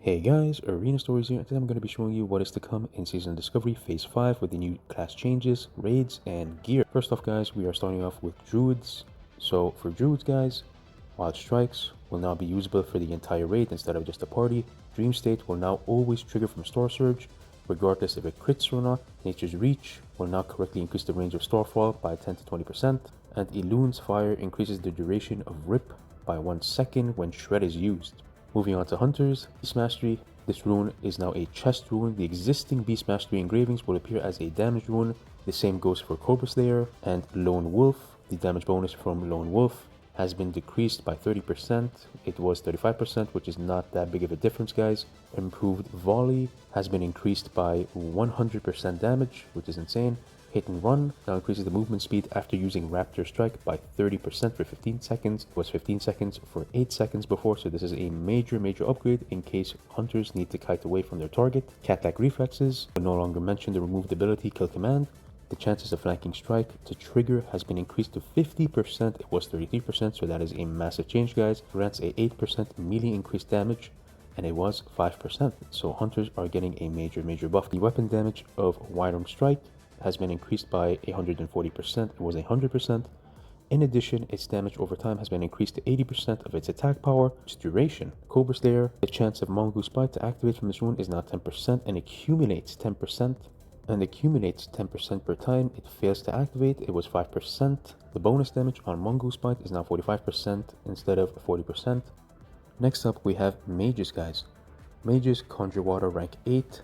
Hey guys, Arena Stories here, and today I'm going to be showing you what is to come in Season Discovery Phase 5 with the new class changes, raids, and gear. First off guys, we are starting off with druids. So for druids guys, wild strikes will now be usable for the entire raid instead of just a party. Dream state will now always trigger from Star Surge, regardless if it crits or not. Nature's Reach will now correctly increase the range of Starfall by 10 to 20%, and Elune's Fire increases the duration of Rip by 1 second when Shred is used. Moving on to Hunters, Beast Mastery. This rune is now a chest rune. The existing Beast Mastery engravings will appear as a damage rune. The same goes for Cobra Slayer and Lone Wolf. The damage bonus from Lone Wolf has been decreased by 30%. It was 35%, which is not that big of a difference, guys. Improved Volley has been increased by 100% damage, which is insane. Hit and Run now increases the movement speed after using Raptor Strike by 30% for 15 seconds. It was 15 seconds for 8 seconds before, so this is a major upgrade in case hunters need to kite away from their target. Cat-like reflexes will no longer mention the removed ability Kill Command. The chances of flanking strike to trigger has been increased to 50%. It was 33%, so that is a massive change, guys. Grants a 8% melee increased damage, and it was 5%. So hunters are getting a major buff. The weapon damage of Widearm Strike has been increased by 140%. It was 100%. In addition, its damage over time has been increased to 80% of its attack power. Its duration. Cobra Slayer, the chance of Mongoose Bite to activate from this rune is now 10% and accumulates 10%. And accumulates 10% per time it fails to activate. It was 5%. The bonus damage on Mongoose Bite is now 45% instead of 40%. Next up, we have Mages, guys. Mages conjure water rank 8.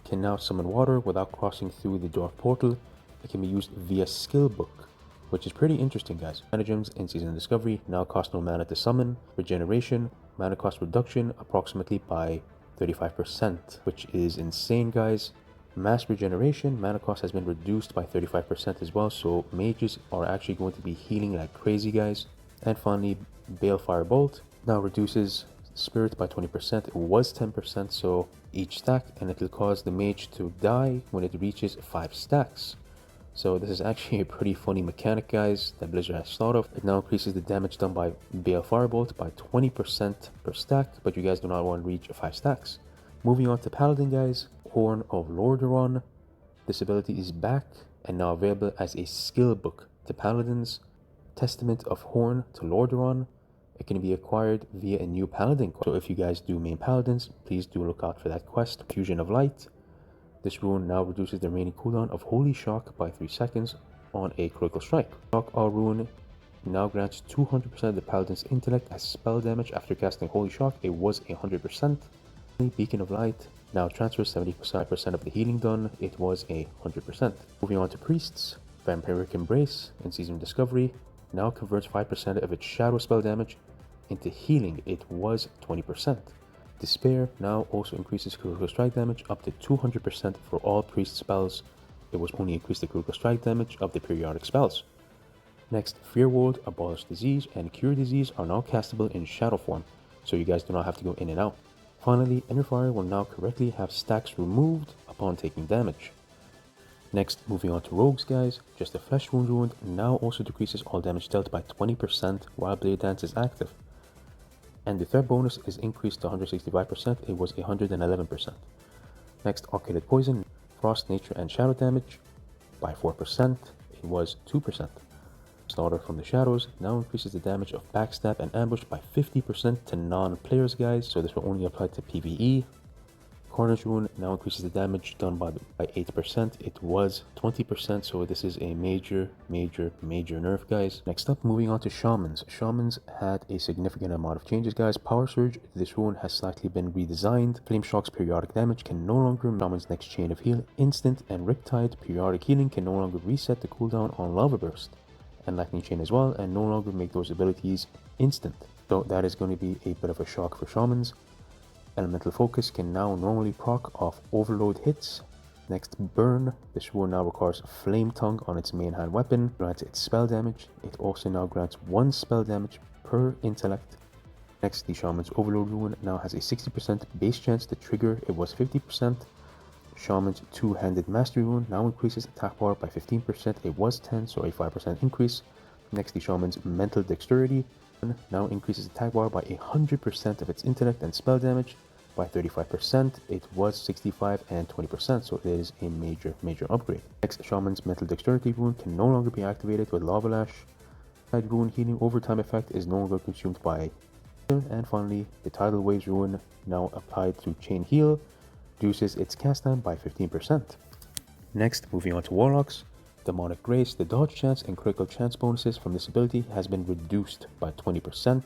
Can now summon water without crossing through the Dwarf Portal. It can be used via Skill Book, which is pretty interesting, guys. Mana gems in Season Discovery now cost no mana to summon. Regeneration, mana cost reduction approximately by 35%, which is insane, guys. Mass regeneration, mana cost has been reduced by 35% as well, so mages are actually going to be healing like crazy, guys. And finally, Balefire Bolt now reduces spirit by 20%. It was 10%, so each stack, and it will cause the mage to die when it reaches 5 stacks. So this is actually a pretty funny mechanic, guys, that Blizzard has thought of. It now increases the damage done by Balefire Bolt by 20% per stack, but you guys do not want to reach 5 stacks. Moving on to Paladin, guys. Horn of Lordaeron. This ability is back and now available as a skill book to Paladins. Testament of Horn to Lordaeron. It can be acquired via a new Paladin quest. So if you guys do main Paladins, please do look out for that quest. Fusion of Light. This rune now reduces the remaining cooldown of Holy Shock by 3 seconds on a critical strike. Shock Awe rune now grants 200% of the Paladin's intellect as spell damage after casting Holy Shock. It was 100%. Beacon of Light now transfers 75% of the healing done. It was 100%. Moving on to Priests. Vampiric Embrace in Season Discovery now converts 5% of its shadow spell damage into healing. It was 20%. Despair now also increases critical strike damage up to 200% for all priest spells. It was only increased the critical strike damage of the periodic spells. Next, Fearwold, Abolish Disease, and Cure Disease are now castable in shadow form, so you guys do not have to go in and out. Finally, Inner Fire will now correctly have stacks removed upon taking damage. Next, moving on to Rogues, guys. Just a Flesh Wound rune now also decreases all damage dealt by 20% while Blade Dance is active. And the threat bonus is increased to 165%, it was 111%. Next, Arcaded Poison, Frost, Nature, and Shadow damage by 4%, it was 2%. Slaughter from the Shadows now increases the damage of Backstab and Ambush by 50% to non-players, guys, so this will only apply to PvE. Carnage rune now increases the damage done by 8%. It was 20%, so this is a major nerf, guys. Next up, moving on to Shamans. Shamans had a significant amount of changes, guys. Power Surge, this rune has slightly been redesigned. Flame Shock's periodic damage can no longer Shaman's next chain of heal. Instant and Riptide periodic healing can no longer reset the cooldown on Lava Burst and Lightning Chain as well, and no longer make those abilities instant. So that is going to be a bit of a shock for Shamans. Elemental Focus can now normally proc off Overload hits. Next, Burn. This rune now requires Flame Tongue on its main hand weapon. Grants its spell damage. It also now grants 1 spell damage per intellect. Next, the Shaman's Overload rune now has a 60% base chance to trigger. It was 50%. Shaman's Two-Handed Mastery rune now increases attack power by 15%. It was 10, so a 5% increase. Next, the Shaman's Mental Dexterity now increases attack power by 100% of its intellect and spell damage. by 35%. It was 65 and 20%, so it is a major upgrade. Next, Shaman's Mental Dexterity rune can no longer be activated with Lava Lash. Side rune healing overtime effect is no longer consumed by. And finally, the Tidal Waves rune, now applied through Chain Heal, reduces its cast time by 15%. Next, moving on to Warlocks. Demonic Grace, the dodge chance and critical chance bonuses from this ability has been reduced by 20%.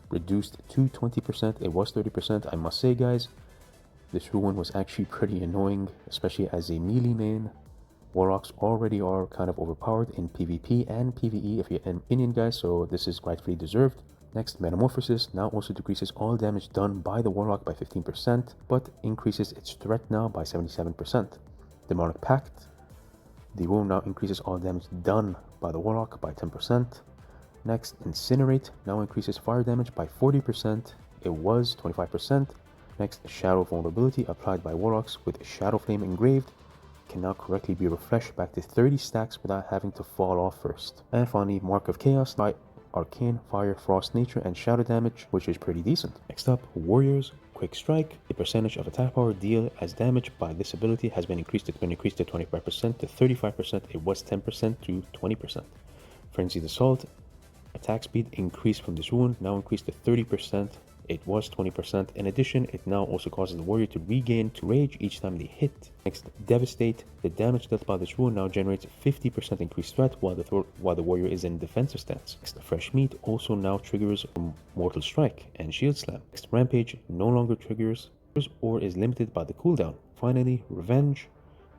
Reduced to 20%, it was 30%. I must say, guys, this rune was actually pretty annoying, especially as a melee main. Warlocks already are kind of overpowered in PvP and PvE, if you have an opinion, guys, so this is rightfully deserved. Next, Metamorphosis now also decreases all damage done by the Warlock by 15%, but increases its threat now by 77%. Demonic Pact, the rune now increases all damage done by the Warlock by 10%. Next, Incinerate now increases fire damage by 40%. It was 25%. Next, Shadow Vulnerability applied by Warlocks with Shadow Flame engraved can now correctly be refreshed back to 30 stacks without having to fall off first. And finally, Mark of Chaos by Arcane, Fire, Frost, Nature, and Shadow damage, which is pretty decent. Next up, Warriors. Quick Strike. The percentage of attack power deal as damage by this ability has been increased to 25% to 35%. It was 10% to 20%. Frenzied Assault. Attack speed increased from this rune, now increased to 30%. It was 20%. In addition, it now also causes the warrior to regain 2 rage each time they hit. Next, Devastate. The damage dealt by this rune now generates 50% increased threat while the warrior is in defensive stance. Next, Fresh Meat also now triggers Mortal Strike and Shield Slam. Next, Rampage no longer triggers or is limited by the cooldown. Finally, Revenge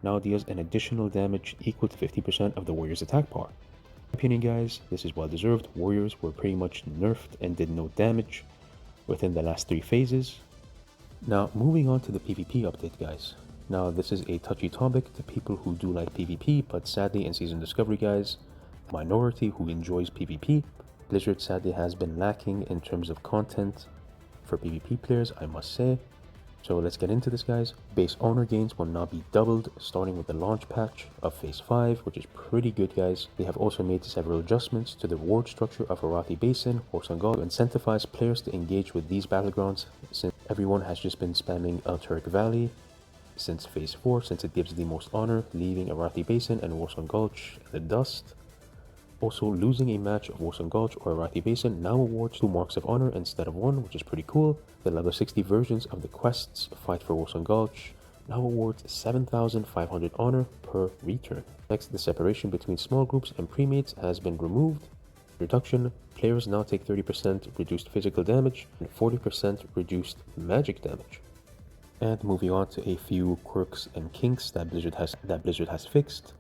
now deals an additional damage equal to 50% of the warrior's attack power. In my opinion, guys, this is well deserved. Warriors were pretty much nerfed and did no damage within the last 3 phases. Now, moving on to the PvP update, guys. Now, this is a touchy topic to people who do like PvP, but sadly in Season Discovery, guys, a minority who enjoys PvP. Blizzard sadly has been lacking in terms of content for PvP players, I must say. So let's get into this, guys. Base honor gains will now be doubled starting with the launch patch of Phase 5, which is pretty good, guys. They have also made several adjustments to the reward structure of Arathi Basin, Horse and Gaul, to incentivize players to engage with these battlegrounds, since everyone has just been spamming Elturic Valley since Phase 4, since it gives the most honor, leaving Arathi Basin and Warson Gulch in the dust. Also, losing a match of Warson Gulch or Arathi Basin now awards 2 marks of honor instead of 1, which is pretty cool. The level 60 versions of the quests Fight for Warson Gulch now awards 7,500 honor per return. Next, the separation between small groups and premates has been removed. Reduction, players now take 30% reduced physical damage and 40% reduced magic damage. And moving on to a few quirks and kinks that Blizzard has fixed.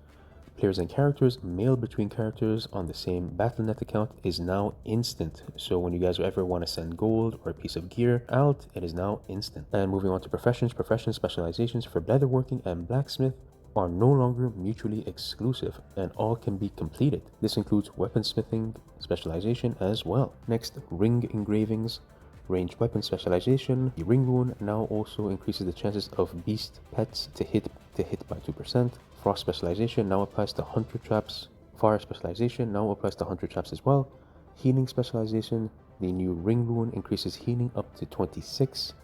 Players and characters mail between characters on the same Battle.net account is now instant. So when you guys ever want to send gold or a piece of gear out, it is now instant. And moving on to professions, specializations for leatherworking and blacksmith are no longer mutually exclusive and all can be completed. This includes weaponsmithing specialization as well. Next, ring engravings. Ranged weapon specialization. The ring rune now also increases the chances of beast pets to hit by 2%. Frost specialization now applies to hunter traps. Fire specialization now applies to hunter traps as well. Healing specialization. The new ring rune increases healing up to 26.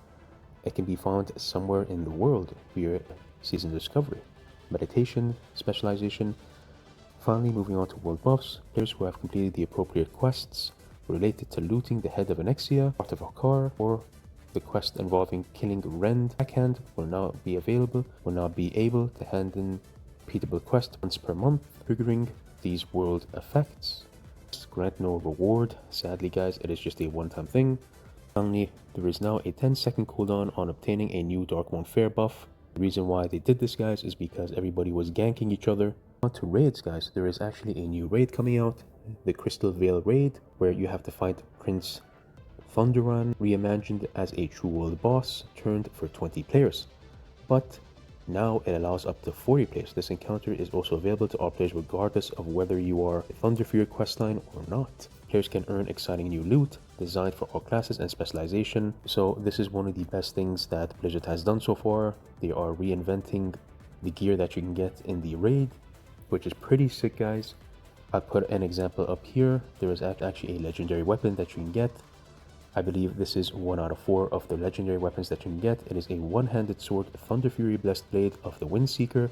It can be found somewhere in the world via Season Discovery. Meditation specialization. Finally, moving on to world buffs. Players who have completed the appropriate quests related to looting the head of Anexia, Heart of Akar, or the quest involving killing Rend backhand will now be able to hand in repeatable quest once per month, triggering these world effects. Grant no reward. Sadly, guys, it is just a one-time thing. Finally, there is now a 10-second cooldown on obtaining a new Darkmoon Fair buff. The reason why they did this, guys, is because everybody was ganking each other. On to raids, guys. There is actually a new raid coming out, the Crystal Vale raid, where you have to fight Prince Thunderan, reimagined as a true world boss, turned for 20 players. But now it allows up to 40 players. This encounter is also available to all players regardless of whether you are a Thunderfury questline or not. Players can earn exciting new loot, designed for all classes and specialization. So this is one of the best things that Blizzard has done so far. They are reinventing the gear that you can get in the raid, which is pretty sick, guys. I'll put an example up here. There is actually a legendary weapon that you can get. I believe this is 1 out of 4 of the legendary weapons that you can get. It is a one-handed sword, Thunder Fury Blessed Blade of the Windseeker,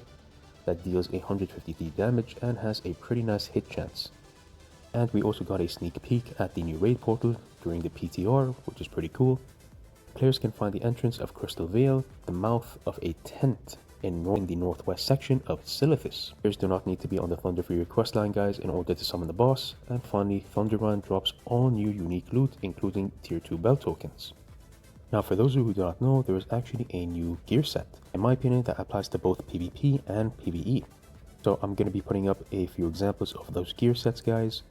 that deals 153 damage and has a pretty nice hit chance. And we also got a sneak peek at the new raid portal during the PTR, which is pretty cool. Players can find the entrance of Crystal Vale, the mouth of a tent in the northwest section of Silithus. Players do not need to be on the Thunder Fury questline, guys, in order to summon the boss. And finally, Thunderrun drops all new unique loot, including tier 2 belt tokens. Now, for those of you who do not know, there is actually a new gear set, in my opinion, that applies to both PvP and PvE. So I'm going to be putting up a few examples of those gear sets, guys.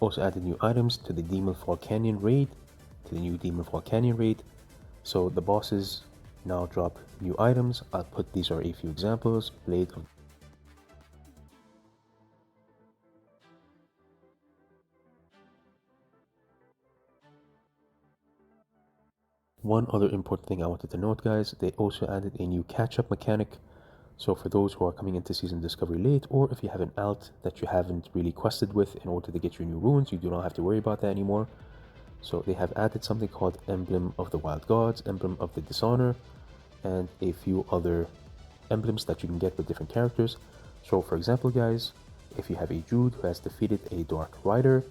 Also added new items to the Demonfall Canyon raid, So the bosses now drop new items. These are a few examples. Blade of One other important thing I wanted to note, guys, they also added a new catch-up mechanic. So for those who are coming into Season Discovery late, or if you have an alt that you haven't really quested with in order to get your new runes, you do not have to worry about that anymore. So they have added something called Emblem of the Wild Gods, Emblem of the Dishonor, and a few other emblems that you can get with different characters. So for example, guys, if you have a druid who has defeated a Dark Rider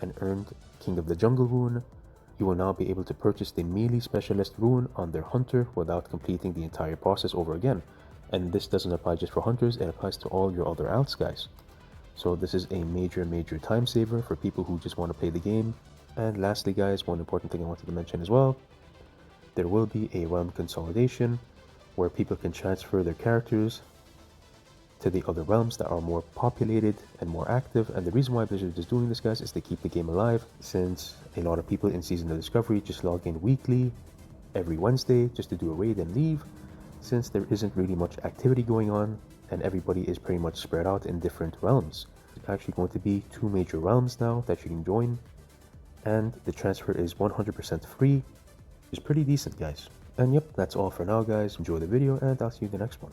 and earned King of the Jungle rune, you will now be able to purchase the melee specialist rune on their hunter without completing the entire process over again. And this doesn't apply just for hunters, it applies to all your other alts, guys. So this is a major time saver for people who just want to play the game. And lastly, guys, one important thing I wanted to mention as well, there will be a realm consolidation where people can transfer their characters to the other realms that are more populated and more active. And the reason why Blizzard is doing this, guys, is to keep the game alive, since a lot of people in Season of Discovery just log in weekly, every Wednesday, just to do a raid and leave, since there isn't really much activity going on and everybody is pretty much spread out in different realms. There's actually going to be 2 major realms now that you can join, and the transfer is 100% free, which is pretty decent, guys. And yep, that's all for now, guys. Enjoy the video, and I'll see you in the next one.